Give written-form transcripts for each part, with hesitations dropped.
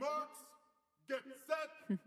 remarks, get set.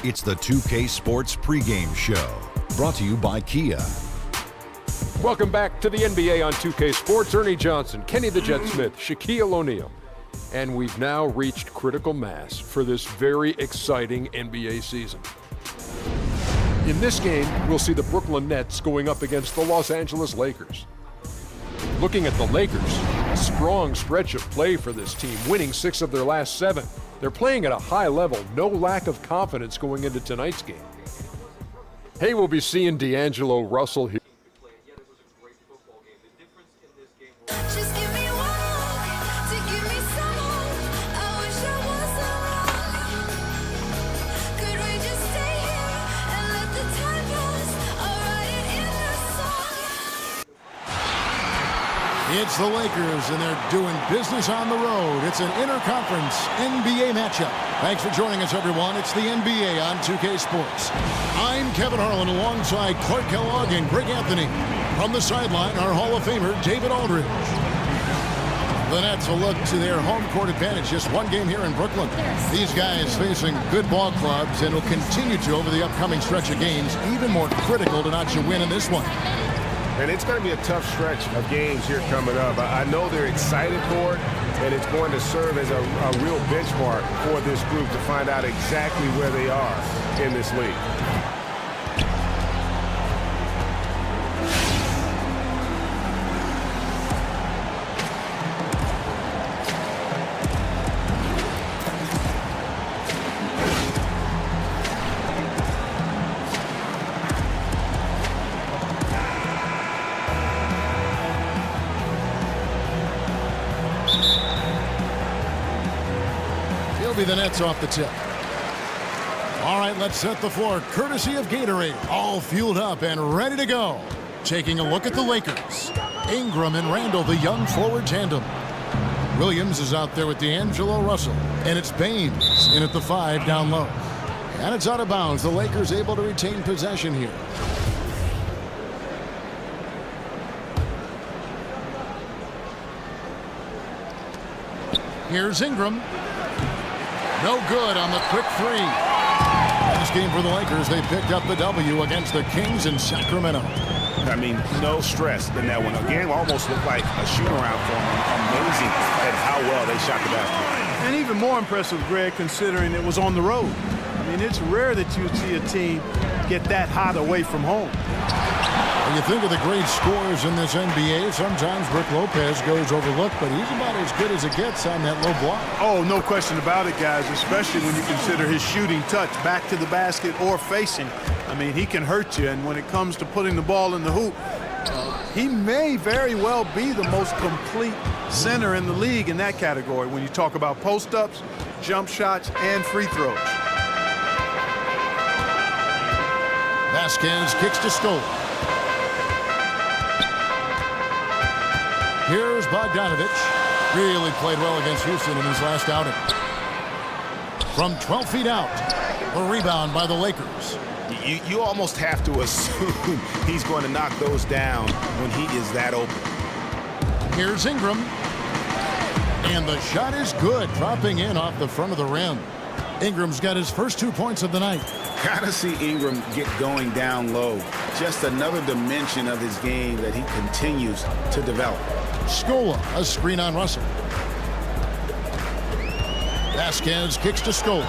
It's the 2K Sports pregame show, brought to you by Kia. Welcome back to the NBA on 2K Sports. Ernie Johnson, Kenny the Jet Smith, Shaquille O'Neal. And we've now reached critical mass for this very exciting NBA season. In this game, we'll see the Brooklyn Nets going up against the Los Angeles Lakers. Looking at the Lakers, a strong stretch of play for this team, winning 6 of their last 7. They're playing at a high level, no lack of confidence going into tonight's game. Hey, we'll be seeing D'Angelo Russell here. It's the Lakers, and they're doing business on the road. It's an interconference NBA matchup. Thanks for joining us, everyone. It's the NBA on 2K Sports. I'm Kevin Harlan alongside Clark Kellogg and Greg Anthony. From the sideline, our Hall of Famer, David Aldridge. The Nets will look to their home court advantage. Just one game here in Brooklyn. These guys facing good ball clubs and will continue to over the upcoming stretch of games. Even more critical to notch a win in this one. And it's going to be a tough stretch of games here coming up. I know they're excited for it, and it's going to serve as a real benchmark for this group to find out exactly where they are in this league. The Nets off the tip. All right, let's set the floor courtesy of Gatorade. All fueled up and ready to go. Taking a look at the Lakers. Ingram and Randall, the young forward tandem. Williams is out there with D'Angelo Russell. And it's Baines in at the 5 down low. And it's out of bounds. The Lakers able to retain possession here. Here's Ingram. No good on the quick 3. Last game for the Lakers, they picked up the W against the Kings in Sacramento. I mean, no stress in that one. Again, almost looked like a shoot-around for them. Amazing at how well they shot the basketball. And even more impressive, Greg, considering it was on the road. I mean, it's rare that you see a team get that hot away from home. When you think of the great scorers in this NBA, sometimes Brook Lopez goes overlooked, but he's about as good as it gets on that low block. Oh, no question about it, guys, especially when you consider his shooting touch back to the basket or facing. I mean, he can hurt you, and when it comes to putting the ball in the hoop, he may very well be the most complete center in the league in that category when you talk about post-ups, jump shots, and free throws. Vasquez kicks to Stoll. Here's Bogdanovich. Really played well against Houston in his last outing. From 12 feet out, a rebound by the Lakers. You almost have to assume he's going to knock those down when he is that open. Here's Ingram. And the shot is good, dropping in off the front of the rim. Ingram's got his first 2 points of the night. Gotta see Ingram get going down low. Just another dimension of his game that he continues to develop. Scola, a screen on Russell. Vasquez kicks to Scola.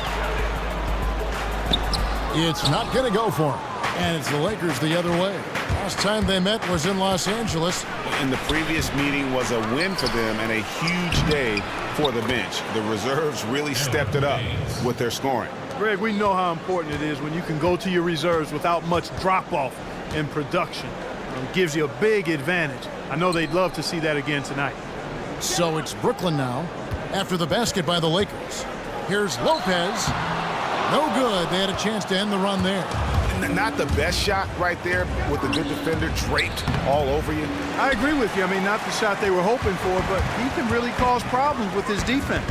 It's not going to go for him. And it's the Lakers the other way. Last time they met was in Los Angeles. And the previous meeting was a win for them and a huge day for the bench. The reserves really stepped it up with their scoring. Greg, we know how important it is when you can go to your reserves without much drop-off in production. It gives you a big advantage. I know they'd love to see that again tonight. So it's Brooklyn now after the basket by the Lakers. Here's Lopez. No good. They had a chance to end the run there. Not the best shot right there with the good defender draped all over you. I agree with you. I mean, not the shot they were hoping for, but he can really cause problems with his defense.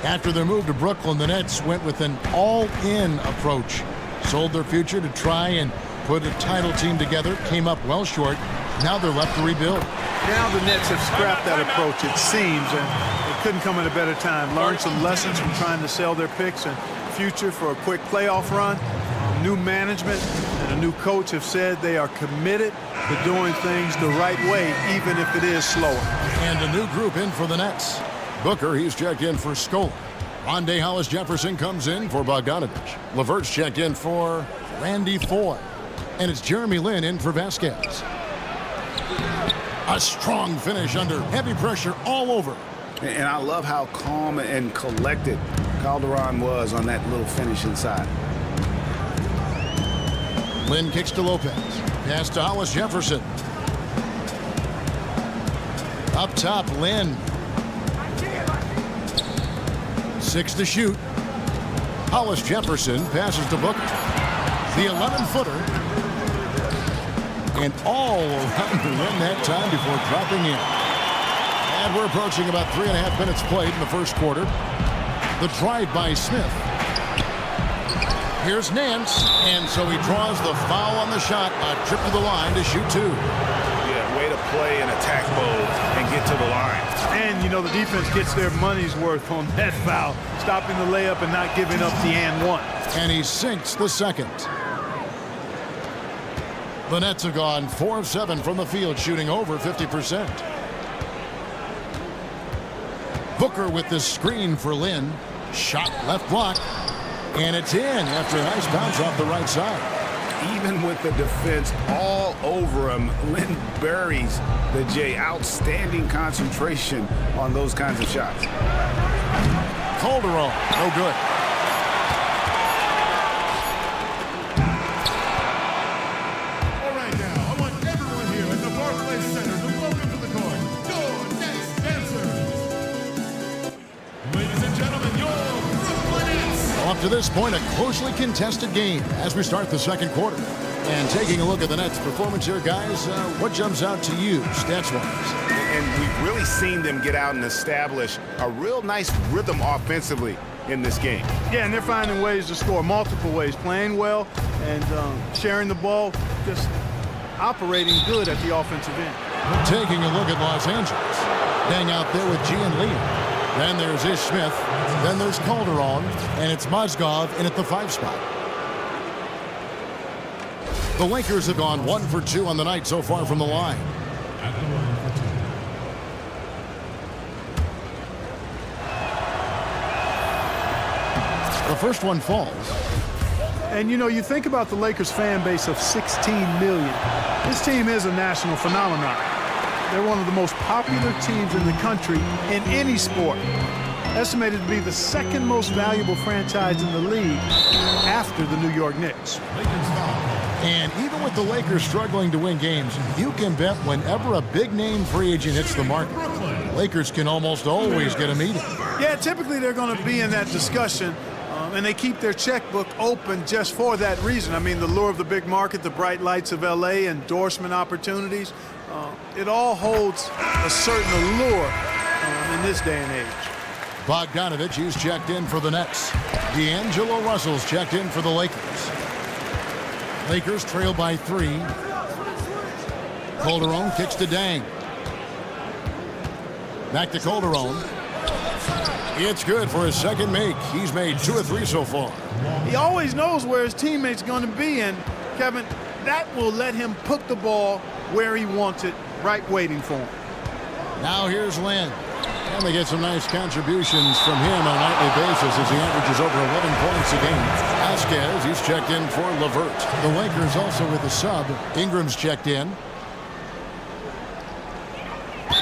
After their move to Brooklyn, the Nets went with an all-in approach. Sold their future to try and put a title team together. Came up well short. Now they're left to rebuild. Now the Nets have scrapped that approach, it seems, and it couldn't come at a better time. Learned some lessons from trying to sell their picks and future for a quick playoff run. New management and a new coach have said they are committed to doing things the right way, even if it is slower. And a new group in for the Nets. Booker, he's checked in for Scola. Rondae Hollis-Jefferson comes in for Bogdanovich. LeVert's checked in for Randy Foye. And it's Jeremy Lin in for Vasquez. A strong finish under heavy pressure all over. And I love how calm and collected Calderon was on that little finish inside. Lin kicks to Lopez. Pass to Hollis-Jefferson. Up top, Lin. 6 to shoot. Hollis-Jefferson passes to Booker. The 11-footer. And all around the rim that time before dropping in. And we're approaching about 3.5 minutes played in the first quarter. The drive by Smith. Here's Nance, and so he draws the foul on the shot. A trip to the line to shoot 2. Yeah, way to play in attack mode and get to the line. And, you know, the defense gets their money's worth on that foul, stopping the layup and not giving up the and one. And he sinks the second. The Nets have gone 4 of 7 from the field, shooting over 50%. Booker with the screen for Lin. Shot left block. And it's in after a nice bounce off the right side. Even with the defense all over him, Lin buries the J. Outstanding concentration on those kinds of shots. Calderon, no good. All right now, I want everyone here at the Barclays Center to welcome to the court your next dancers. Ladies and gentlemen, your Brooklyn Nets. Up to this point, a closely contested game as we start the second quarter. And taking a look at the Nets' performance here, guys, what jumps out to you, stats-wise? And we've really seen them get out and establish a real nice rhythm offensively in this game. Yeah, and they're finding ways to score, multiple ways, playing well and sharing the ball, just operating good at the offensive end. Taking a look at Los Angeles. Hang out there with Gian Lee. Then there's Ish Smith. Then there's Calderon. And it's Mozgov in at the 5 spot. The Lakers have gone 1 for 2 on the night so far from the line. The first one falls. And, you know, you think about the Lakers fan base of 16 million. This team is a national phenomenon. They're one of the most popular teams in the country in any sport. Estimated to be the second most valuable franchise in the league after the New York Knicks. And even with the Lakers struggling to win games, you can bet whenever a big-name free agent hits the market, Lakers can almost always get a meeting. Yeah, typically they're going to be in that discussion, and they keep their checkbook open just for that reason. I mean, the lure of the big market, the bright lights of L.A., endorsement opportunities, it all holds a certain allure in this day and age. Bogdanovich, he's checked in for the Nets. D'Angelo Russell's checked in for the Lakers. Lakers trail by 3. Calderon kicks to Dang. Back to Calderon. It's good for his second make. He's made 2 of 3 so far. He always knows where his teammate's going to be, and Kevin, that will let him put the ball where he wants it, right waiting for him. Now here's Lynn. And they get some nice contributions from him on a nightly basis as he averages over 11 points a game. Vasquez, he's checked in for LeVert. The Lakers also with a sub. Ingram's checked in.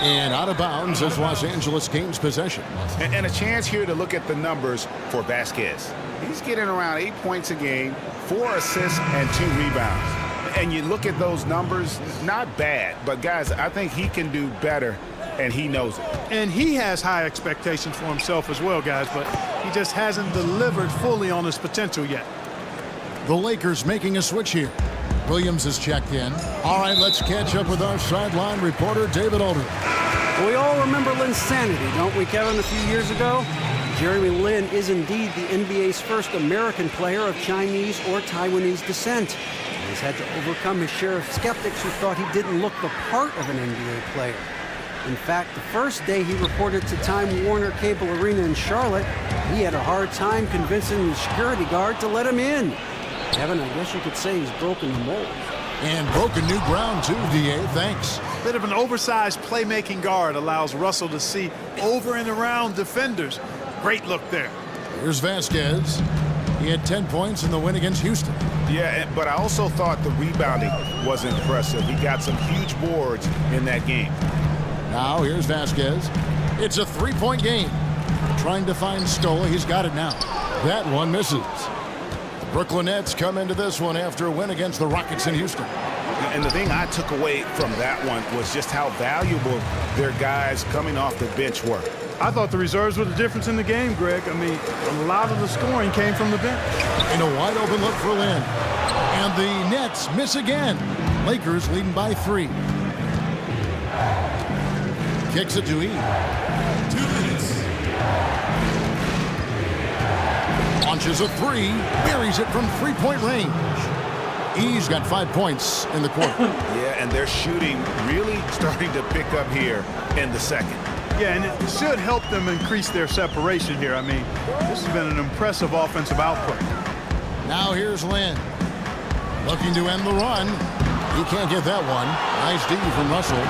And out of bounds as Los Angeles gains possession. And a chance here to look at the numbers for Vasquez. He's getting around 8 points a game, 4 assists, and 2 rebounds. And you look at those numbers, not bad. But, guys, I think he can do better, and he knows it. And he has high expectations for himself as well, guys, but he just hasn't delivered fully on his potential yet. The Lakers making a switch here. Williams is checked in. All right, let's catch up with our sideline reporter, David Aldridge. We all remember Linsanity, don't we, Kevin, a few years ago? Jeremy Lin is indeed the NBA's first American player of Chinese or Taiwanese descent. He's had to overcome his share of skeptics who thought he didn't look the part of an NBA player. In fact, the first day he reported to Time Warner Cable Arena in Charlotte, he had a hard time convincing the security guard to let him in. Kevin, I guess you could say he's broken the mold. And broken new ground, too, D.A. Thanks. Bit of an oversized playmaking guard allows Russell to see over and around defenders. Great look there. Here's Vasquez. He had 10 points in the win against Houston. Yeah, but I also thought the rebounding was impressive. He got some huge boards in that game. Now here's Vasquez. It's a 3-point game. Trying to find Stola. He's got it now. That one misses. The Brooklyn Nets come into this one after a win against the Rockets in Houston. And the thing I took away from that one was just how valuable their guys coming off the bench were. I thought the reserves were the difference in the game, Greg. I mean, a lot of the scoring came from the bench. In a wide open look for Lynn. And the Nets miss again. Lakers leading by 3. Kicks it to E. 2 minutes. Launches a 3. Buries it from 3-point range. E's got 5 points in the quarter. Yeah, and their shooting really starting to pick up here in the second. Yeah, and it should help them increase their separation here. I mean, this has been an impressive offensive output. Now here's Lynn. Looking to end the run. He can't get that one. Nice D from Russell.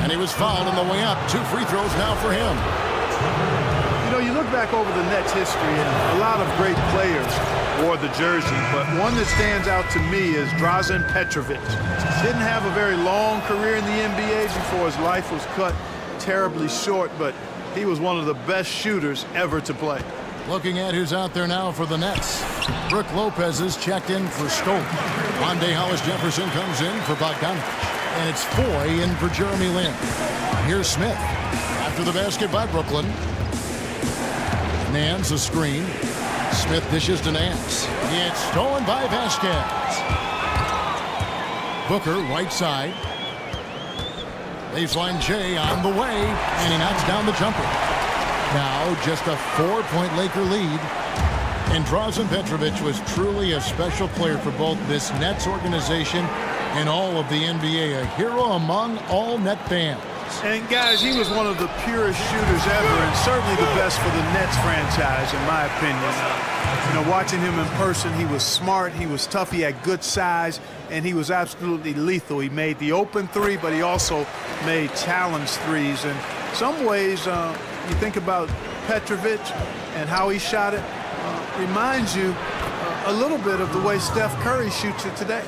And he was fouled on the way up. 2 free throws now for him. You know, you look back over the Nets' history, and a lot of great players wore the jersey, but one that stands out to me is Drazen Petrovic. Didn't have a very long career in the NBA before his life was cut terribly short, but he was one of the best shooters ever to play. Looking at who's out there now for the Nets. Brook Lopez is checked in for Stoke. Monday Hollis Jefferson comes in for Bogdanovich. And it's Foy in for Jeremy Lin. Here's Smith. After the basket by Brooklyn. Nance a screen. Smith dishes to Nance. It's stolen by Vasquez. Booker, right side. Baseline J on the way, and he knocks down the jumper. Now just a 4-point Laker lead. And Drazen Petrovic was truly a special player for both this Nets organization and all of the NBA. A hero among all net fans. And guys, he was one of the purest shooters ever, and certainly the best for the Nets franchise, in my opinion. You know, watching him in person, he was smart, he was tough, he had good size, and he was absolutely lethal. He made the open 3, but he also made challenge 3s. And some ways, you think about Petrovic and how he shot it, reminds you a little bit of the way Steph Curry shoots it today.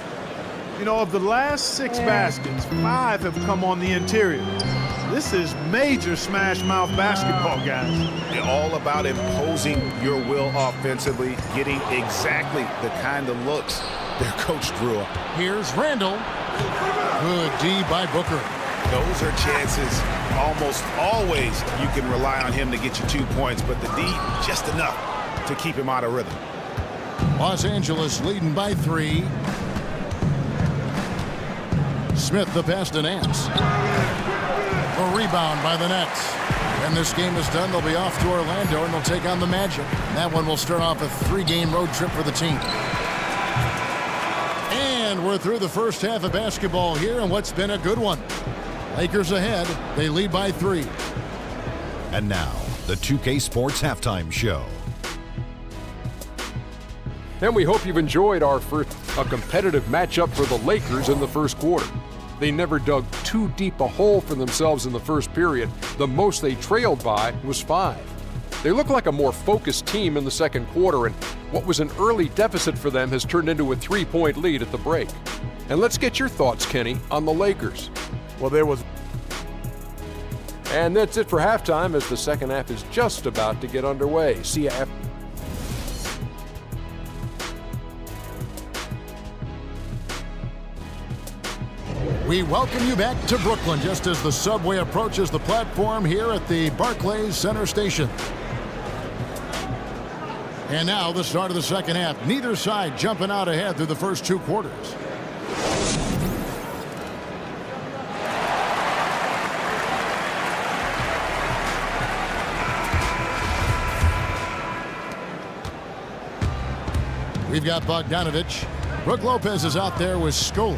You know, of the last 6 baskets, 5 have come on the interior. This is major smash mouth basketball, guys. They're all about imposing your will offensively, getting exactly the kind of looks their coach drew up. Here's Randall. Good D by Booker. Those are chances almost always you can rely on him to get you 2 points, but the D, just enough to keep him out of rhythm. Los Angeles leading by 3. Smith the pass to Nance. A rebound by the Nets. When this game is done, they'll be off to Orlando and they'll take on the Magic. That one will start off a 3-game road trip for the team. And And we're through the first half of basketball here, and what's been a good one. Lakers ahead. They lead by 3. And now, the 2K Sports Halftime Show. And we hope you've enjoyed our first competitive matchup for the Lakers in the first quarter. They never dug too deep a hole for themselves in the first period. The most they trailed by was 5. They look like a more focused team in the second quarter, and what was an early deficit for them has turned into a 3-point lead at the break. And let's get your thoughts, Kenny, on the Lakers. Well, there was. And that's it for halftime as the second half is just about to get underway. See you after. We welcome you back to Brooklyn just as the subway approaches the platform here at the Barclays Center Station. And now the start of the second half. Neither side jumping out ahead through the first 2 quarters. We've got Bogdanovich. Brook Lopez is out there with Scola.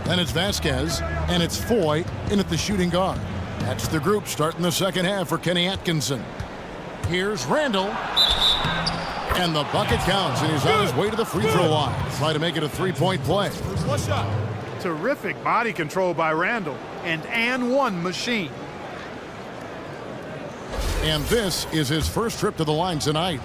Then it's Vasquez, and it's Foy in at the shooting guard. That's the group starting the second half for Kenny Atkinson. Here's Randall. And the bucket counts, and he's on his way to the free throw line. Try to make it a 3-point play. One shot. Terrific body control by Randall. And one machine. And this is his first trip to the line tonight.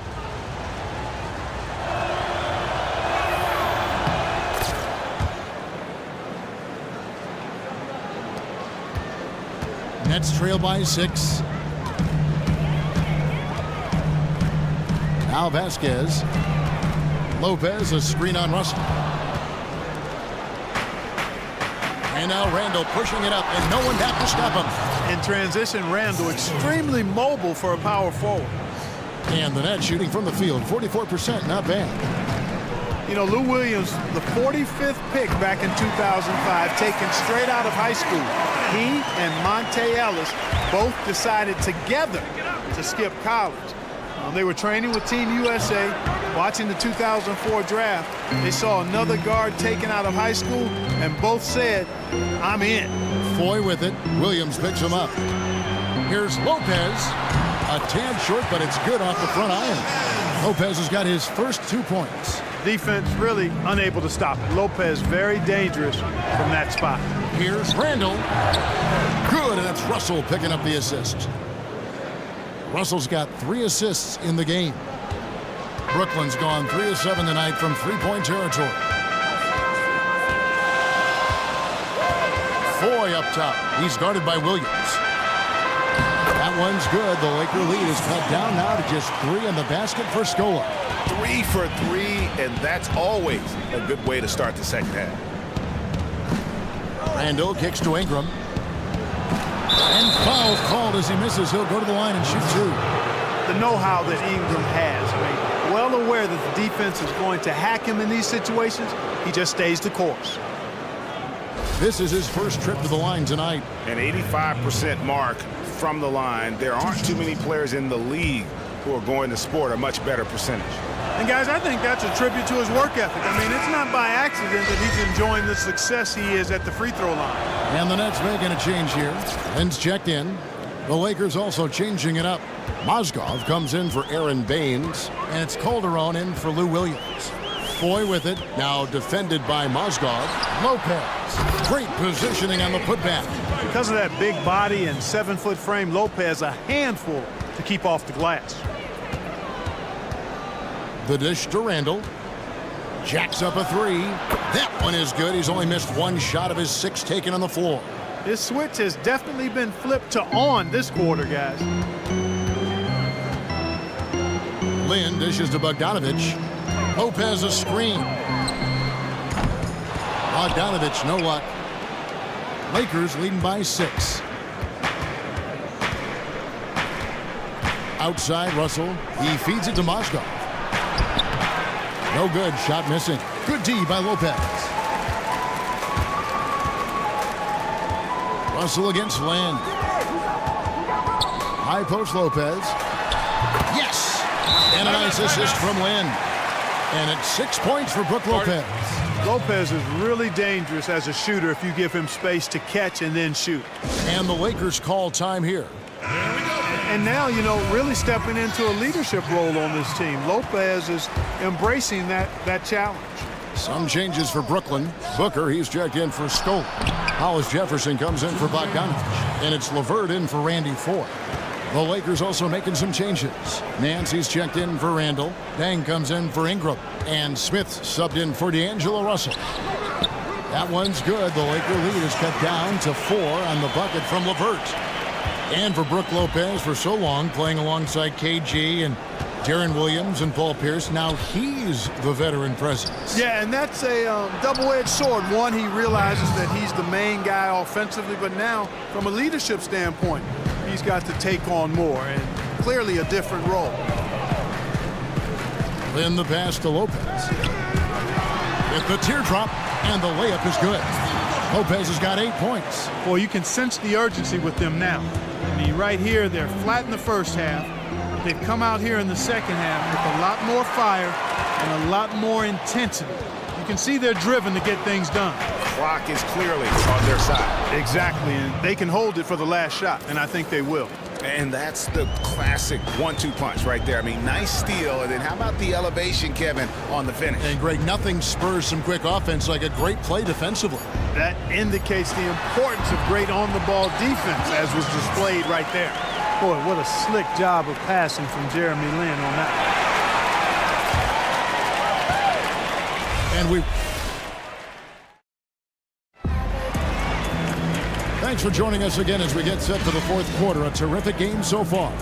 Nets trail by 6. Now Vasquez. Lopez, a screen on Russell. And now Randall pushing it up, and no one back to stop him. In transition, Randall extremely mobile for a power forward. And the Nets shooting from the field, 44%, not bad. You know, Lou Williams, the 45th pick back in 2005, taken straight out of high school. He and Monte Ellis both decided together to skip college. They were training with Team USA, watching the 2004 draft. They saw another guard taken out of high school, and both said, I'm in. Foy with it. Williams picks him up. Here's Lopez. A tad short, but it's good off the front iron. Lopez has got his first 2 points. Defense really unable to stop it. Lopez very dangerous from that spot. Here's Randall. Good, and it's Russell picking up the assist. Russell's got 3 assists in the game. Brooklyn's gone 3 of 7 tonight from 3-point territory. Foy up top. He's guarded by Williams. That one's good. The Laker lead is cut down now to just 3 in the basket for Scola. 3 for 3, and that's always a good way to start the second half. Randall kicks to Ingram. And foul called as he misses. He'll go to the line and shoot 2. The know-how that Ingram has. I mean, well aware that the defense is going to hack him in these situations. He just stays the course. This is his first trip to the line tonight. An 85% mark from the line. There aren't too many players in the league who are going to sport a much better percentage. And guys, I think that's a tribute to his work ethic. I mean, it's not by accident that he's enjoying the success he is at the free throw line. And the Nets making a change here. Lynn's checked in. The Lakers also changing it up. Mozgov comes in for Aaron Baines, and it's Calderon in for Lou Williams. Foy with it, now defended by Mozgov. Lopez, great positioning on the putback. Because of that big body and 7-foot frame, Lopez a handful to keep off the glass. The dish to Randall. Jacks up a 3. That one is good. He's only missed 1 shot of his 6 taken on the floor. This switch has definitely been flipped to on this quarter, guys. Lynn dishes to Bogdanovich. Lopez a screen. Bogdanovich, no luck. Lakers leading by 6. Outside Russell. He feeds it to Mozgov. No good. Shot missing. Good D by Lopez. Russell against Land. High post Lopez. Yes! And a nice assist from Lynn. And it's 6 points for Brook Lopez. Lopez is really dangerous as a shooter if you give him space to catch and then shoot. And the Lakers call time here. And now, you know, really stepping into a leadership role on this team. Lopez is embracing that challenge. Some changes for Brooklyn. Booker, he's checked in for Scola. Hollis Jefferson comes in for Bogdanovich. And it's LeVert in for Randy Ford. The Lakers also making some changes. Nancy's checked in for Randall. Dang comes in for Ingram. And Smith subbed in for D'Angelo Russell. That one's good. The Laker lead is cut down to 4 on the bucket from LeVert. And for Brook Lopez, for so long, playing alongside KG and Deron Williams and Paul Pierce, now he's the veteran presence. Yeah, and that's a double-edged sword. One, he realizes that he's the main guy offensively, but now, from a leadership standpoint, he's got to take on more, and clearly a different role. Then the pass to Lopez. With the teardrop, and the layup is good. Lopez has got 8 points. Well, you can sense the urgency with them now. I mean, right here, they're flat in the first half. They've come out here in the second half with a lot more fire and a lot more intensity. You can see they're driven to get things done. Clock is clearly on their side. Exactly, and they can hold it for the last shot, and I think they will. And that's the classic 1-2 punch right there. I mean, nice steal, and then how about the elevation, Kevin, on the finish? And Greg, nothing spurs some quick offense like a great play defensively. That indicates the importance of great on-the-ball defense, as was displayed right there. Boy, what a slick job of passing from Jeremy Lin on that. And thanks for joining us again as we get set for the fourth quarter. A terrific game so far.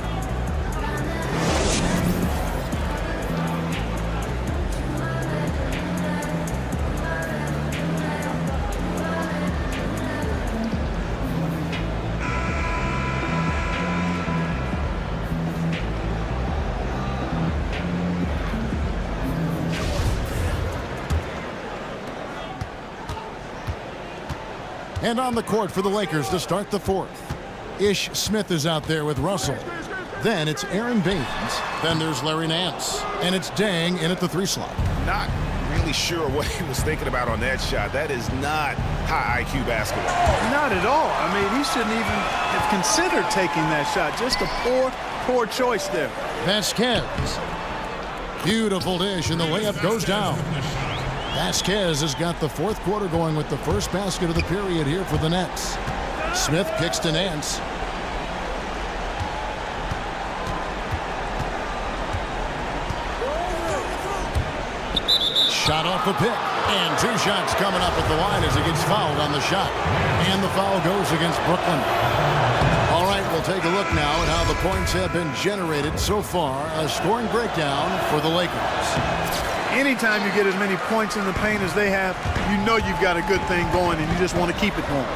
And on the court for the Lakers to start the fourth. Ish Smith is out there with Russell. Then it's Aaron Baines. Then there's Larry Nance. And it's Dang in at the 3 slot. Not really sure what he was thinking about on that shot. That is not high IQ basketball. Not at all. I mean, he shouldn't even have considered taking that shot. Just a poor choice there. Vasquez. Beautiful dish, and the layup goes down. Vasquez has got the fourth quarter going with the first basket of the period here for the Nets. Smith kicks to Nance. Shot off the pick. And 2 shots coming up at the line as he gets fouled on the shot. And the foul goes against Brooklyn. All right, we'll take a look now at how the points have been generated so far. A scoring breakdown for the Lakers. Anytime you get as many points in the paint as they have, you know you've got a good thing going and you just want to keep it going.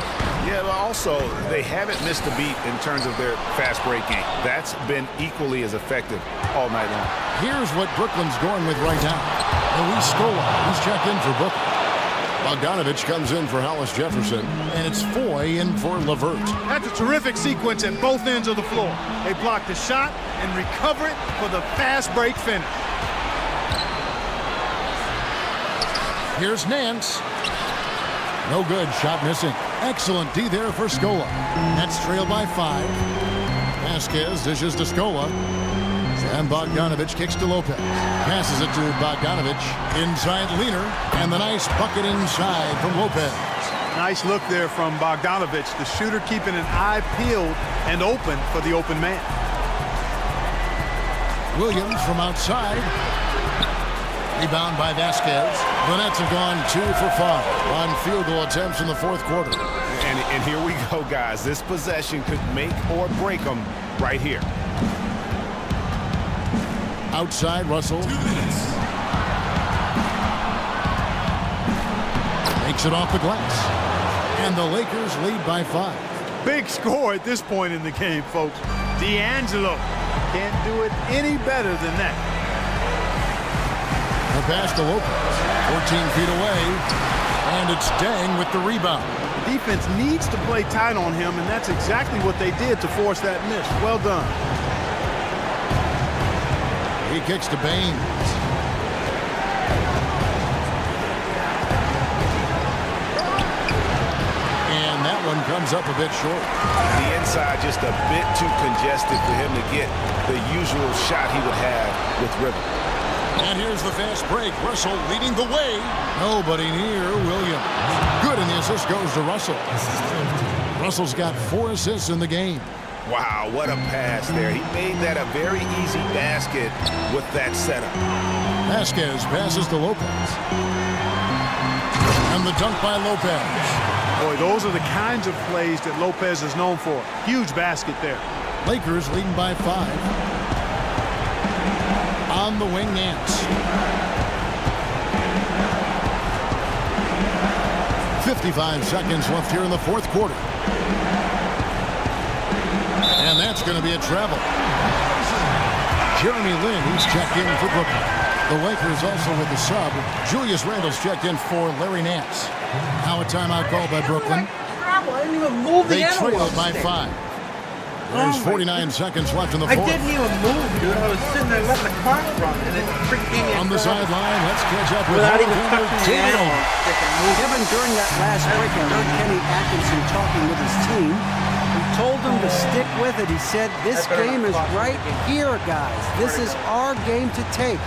Yeah, but also, they haven't missed a beat in terms of their fast break game. That's been equally as effective all night long. Here's what Brooklyn's going with right now. Luis Scola, he's checked in for Brooklyn. Bogdanovich comes in for Hollis Jefferson, and it's Foy in for LeVert. That's a terrific sequence at both ends of the floor. They block the shot and recover it for the fast break finish. Here's Nance. No good, shot missing. Excellent D there for Scola. Nets trailed by 5. Vasquez dishes to Scola. And Bogdanovich kicks to Lopez. Passes it to Bogdanovich. Inside Leaner. And the nice bucket inside from Lopez. Nice look there from Bogdanovich. The shooter keeping an eye peeled and open for the open man. Williams from outside. Rebound by Vasquez. The Nets have gone 2 for 5 on field goal attempts in the fourth quarter. And here we go, guys. This possession could make or break them right here. Outside, Russell. 2 minutes. Makes it off the glass. And the Lakers lead by 5. Big score at this point in the game, folks. D'Angelo can't do it any better than that. The pass to Lopez, 14 feet away, and it's Dang with the rebound. The defense needs to play tight on him, and that's exactly what they did to force that miss. Well done. He kicks to Baines. one comes up a bit short. The inside just a bit too congested for him to get the usual shot he would have with rhythm. And here's the fast break. Russell leading the way. Nobody near Williams. Good, and the assist goes to Russell. Russell's got 4 assists in the game. Wow, what a pass there. He made that a very easy basket with that setup. Vasquez passes to Lopez. And the dunk by Lopez. Boy, those are the kinds of plays that Lopez is known for. Huge basket there. Lakers leading by 5. On the wing, Nance. 55 seconds left here in the fourth quarter. And that's going to be a travel. Jeremy Lin, he's checked in for Brooklyn. The Lakers also with the sub. Julius Randle's checked in for Larry Nance. Now a timeout called by Brooklyn. I didn't even move the They trail analog by stick. 5. There's 49 seconds left in the I fourth. didn't even move, dude. I was sitting there letting the clock run, and it freaked me out. On the sideline, let's catch up with Without even Alexander touching the Taylor. analog stick and moving. Kevin, during that last break, I heard Kenny Atkinson talking with his team. He told them to stick with it. He said, this game is right here, guys. This is our game to take.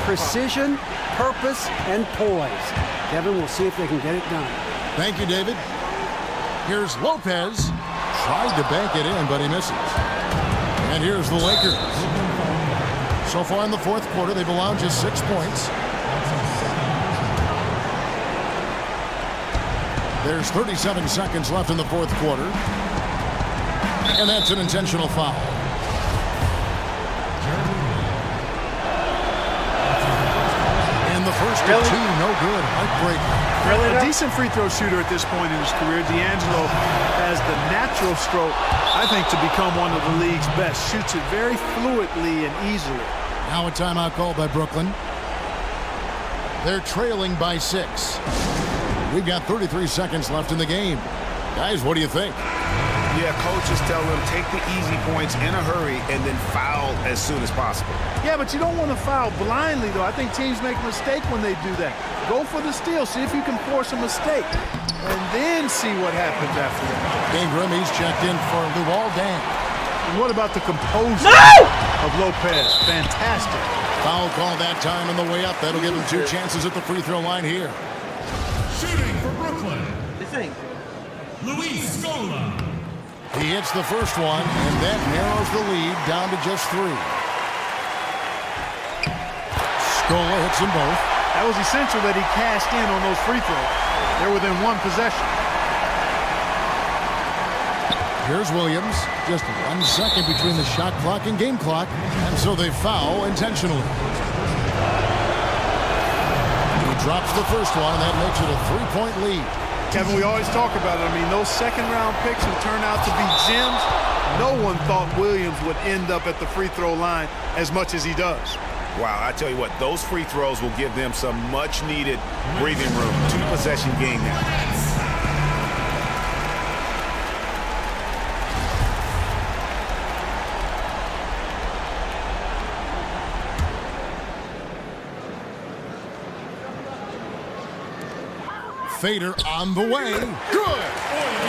Precision, purpose, and poise. Kevin, we'll see if they can get it done. Thank you, David. Here's Lopez. Tried to bank it in, but he misses. And here's the Lakers. So far in the fourth quarter, they've allowed just 6 points. There's 37 seconds left in the fourth quarter. And that's an intentional foul. And the first of 2, no good. Heartbreaker. A decent free throw shooter at this point in his career. D'Angelo has the natural stroke, I think, to become one of the league's best. Shoots it very fluidly and easily. Now a timeout called by Brooklyn. They're trailing by 6. We've got 33 seconds left in the game. Guys, what do you think? Yeah, coaches tell them take the easy points in a hurry and then foul as soon as possible. Yeah, but you don't want to foul blindly, though. I think teams make a mistake when they do that. Go for the steal. See if you can force a mistake. And then see what happens after that. Ingram, he's checked in for Luol Deng. And what about the composure of Lopez? Fantastic. Foul call that time on the way up. That'll give him 2 chances at the free throw line here. Shooting for Brooklyn, This ain't Luis Scola. He hits the first one, and that narrows the lead down to just 3. Scola hits them both. That was essential that he cashed in on those free throws. They're within 1 possession. Here's Williams. Just 1 second between the shot clock and game clock, and so they foul intentionally. He drops the first one, and that makes it a 3-point lead. Kevin, we always talk about it. I mean, those second-round picks who turn out to be gems, no one thought Williams would end up at the free throw line as much as he does. Wow, I tell you what, those free throws will give them some much-needed breathing room. 2-possession game now. Fader on the way. Good!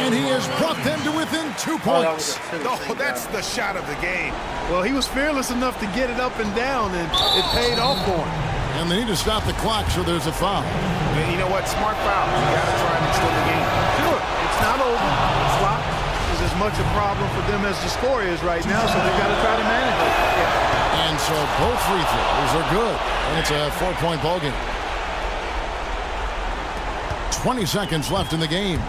And he has brought them to within 2 points. No, that's the shot of the game. Well, he was fearless enough to get it up and down, and it paid off for him. And they need to stop the clock, so there's a foul. And you know what? Smart foul. You got to try and extend the game. Sure, it's not over. The clock is as much a problem for them as the score is right now, so they've got to try to manage it. And so both free throws are good. And it's a 4-point ball game. 20 seconds left in the game.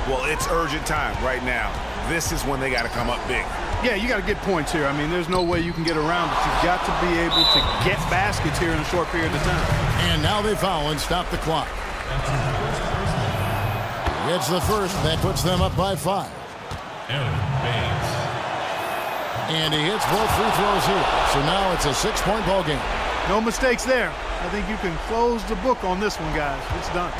Well, it's urgent time right now. This is when they got to come up big. Yeah, you got to get points here. I mean, there's no way you can get around it. You've got to be able to get baskets here in a short period of time. And now they foul and stop the clock. Gets the first. That puts them up by 5. Aaron Baines. And he hits both free throws here. So now it's a 6-point ball game. No mistakes there. I think you can close the book on this one, guys. It's done.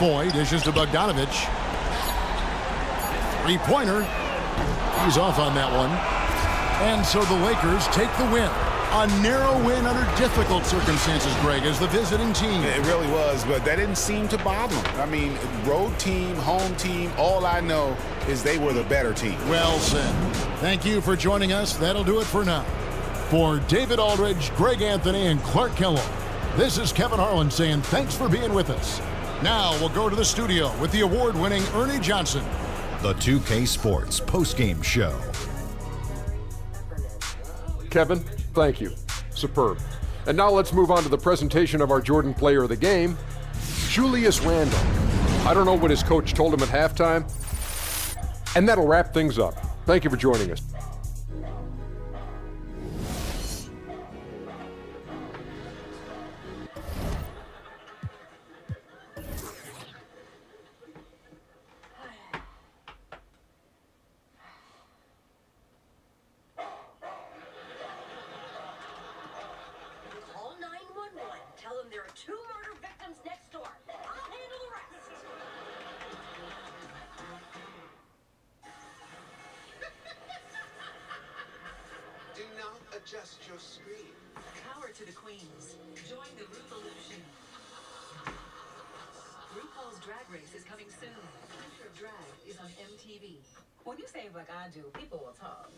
Foy dishes to Bogdanovich. 3-pointer. He's off on that one. And so the Lakers take the win. A narrow win under difficult circumstances, Greg, as the visiting team. It really was, but that didn't seem to bother them. I mean, road team, home team, all I know is they were the better team. Well said. Thank you for joining us. That'll do it for now. For David Aldridge, Greg Anthony, and Clark Kellogg, this is Kevin Harlan saying thanks for being with us. Now we'll go to the studio with the award-winning Ernie Johnson. The 2K Sports postgame show. Kevin, thank you. Superb. And now let's move on to the presentation of our Jordan Player of the Game, Julius Randle. I don't know what his coach told him at halftime. And that'll wrap things up. Thank you for joining us. Call 911. Tell them there are 2 murder victims next door. I'll handle the rest. Do not adjust your screen. Power to the queens. Join the RuPolution. RuPaul's Drag Race is coming soon. Future of Drag is on MTV. When you save like I do, people will talk.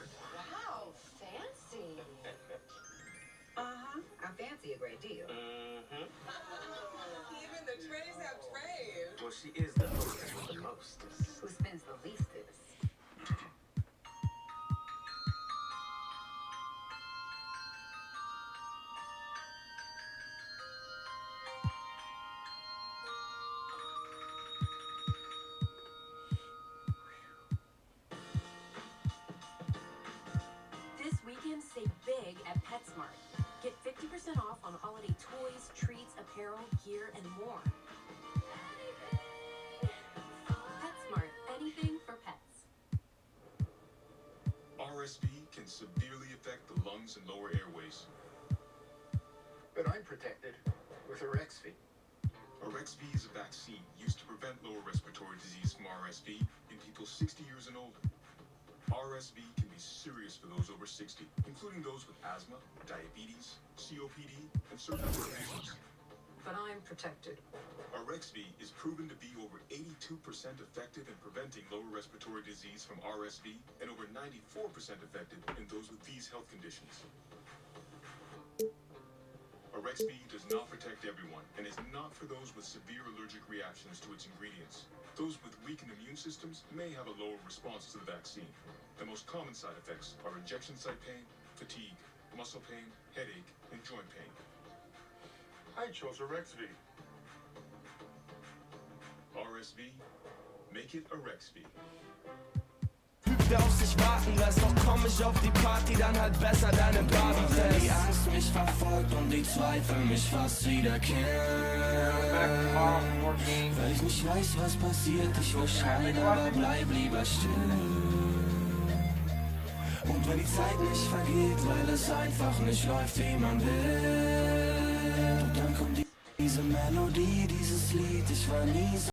Wow, fancy. Uh-huh. I fancy a great deal. Even the trays have trays. Well, she is the hostess with the mostest. Who spends the leastest? This weekend, save big at PetSmart. Get 50% off on holiday toys, treats, apparel, gear, and more. PetSmart, anything for pets. RSV can severely affect the lungs and lower airways. But I'm protected with Arexvy. Arexvy is a vaccine used to prevent lower respiratory disease from RSV in people 60 years and older. RSV can be serious for those over 60, including those with asthma, diabetes, COPD, and certain other conditions. But I'm protected. Arexvy is proven to be over 82% effective in preventing lower respiratory disease from RSV and over 94% effective in those with these health conditions. Arexvy does not protect everyone and is not for those with severe allergic reactions to its ingredients. Those with weakened immune systems may have a lower response to the vaccine. The most common side effects are injection site pain, fatigue, muscle pain, headache, and joint pain. I chose Arexvy. RSV, make it Arexvy. Auf sich warten lässt, doch komm ich auf die Party, dann halt besser deine Barbie. Wenn die Angst mich verfolgt und die Zweifel mich fast wieder killen. Weil ich nicht weiß, was passiert, ich will schreien, aber bleib lieber still. Und wenn die Zeit nicht vergeht, weil es einfach nicht läuft, wie man will, dann kommt diese Melodie, dieses Lied, ich war nie so